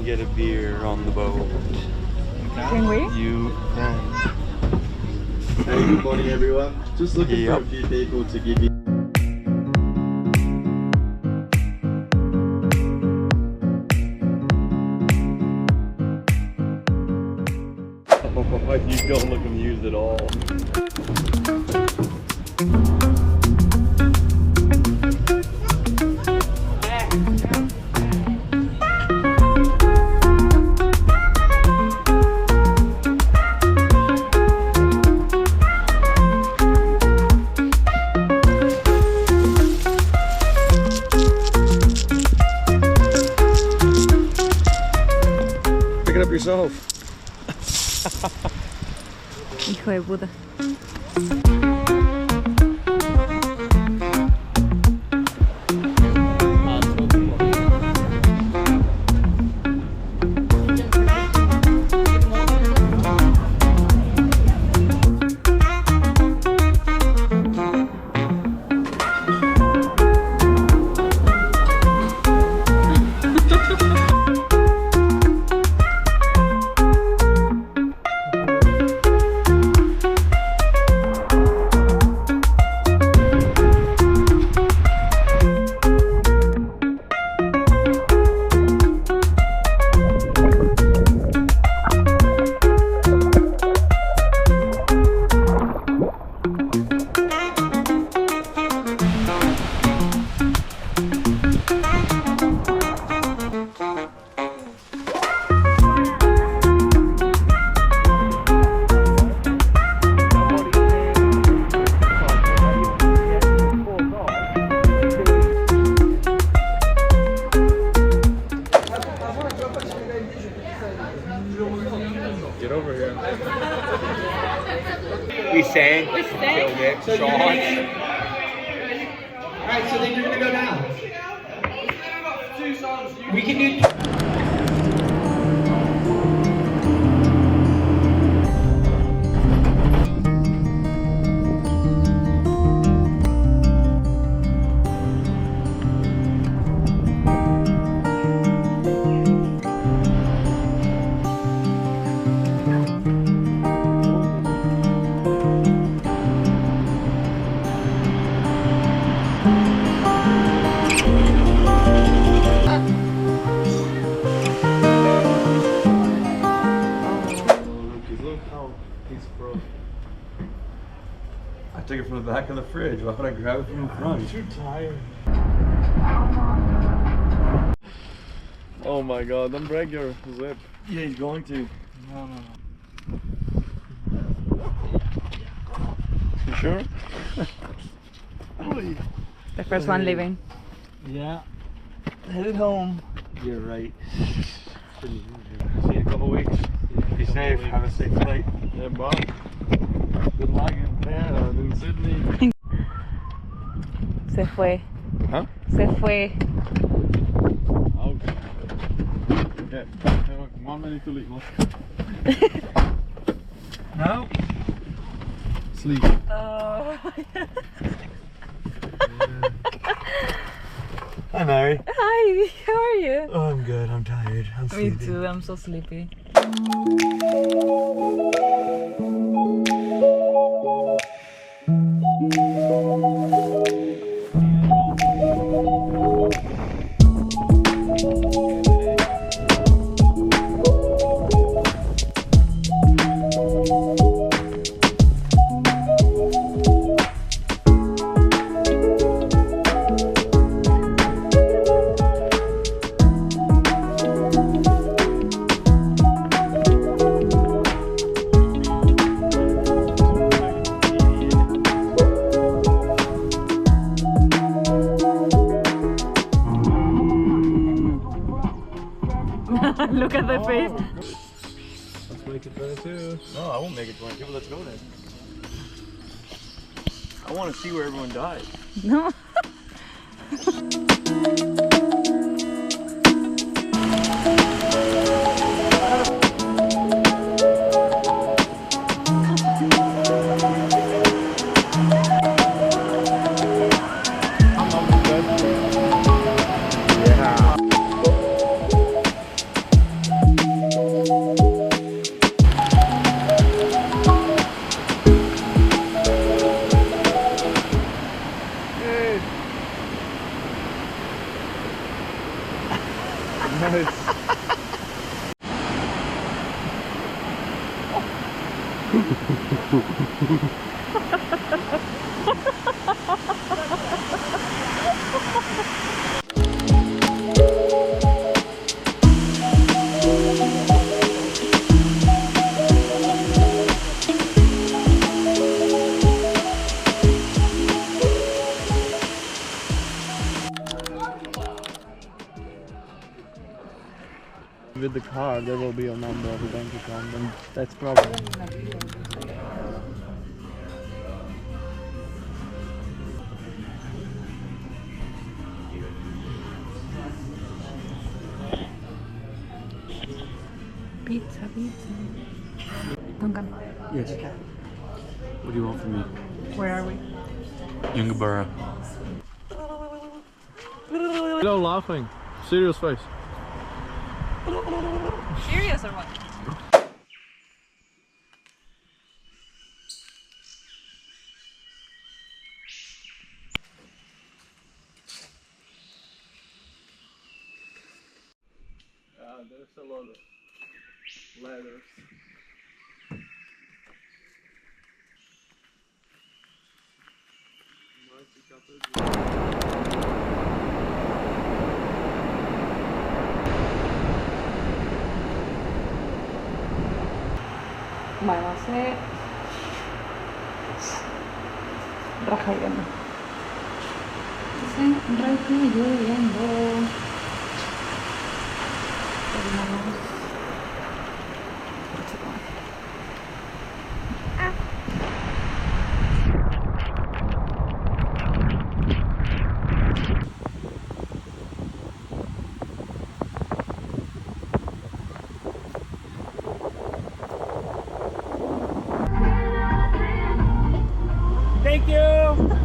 can get a beer on the boat. Can we? You can. Hey, good morning everyone. Just looking for a few people to give you. You don't look amused at all. Pick it up yourself. Hijo de puta. Get over here. We sang. So Alright, so then you're gonna go down. We can do. I took it from the back of the fridge. Why would I grab it from the front? You're tired. Oh my god, don't break your zip. Yeah, he's going to. No. You sure? The first one leaving. Yeah. Headed home. You're right. See you in a couple weeks. Be safe. Have a safe flight. Yeah, bye. Good luck in Cairns, in Sydney. Se fue. Huh? Se fue. Okay. Okay. 1 minute to leave. No. Sleep. Oh. Hi, Mary. Hi, how are you? Oh, I'm good. I'm tired. I'm Me sleepy. too, I'm so sleepy. Look at the face. Let's make it 22. No, I won't make it 22, but let's go then. I want to see where everyone dies. No. Nice. With the car, there will be a number of a bank account, and that's probably. Pizza, pizza. Duncan, Yes. What do you want from me? where are we? Youngborough. No laughing. Serious face. Serious or what? There's a lot of ladders. Bueno, hace raja hirviendo. Hace raja lloviendo. Terminamos. Thank you!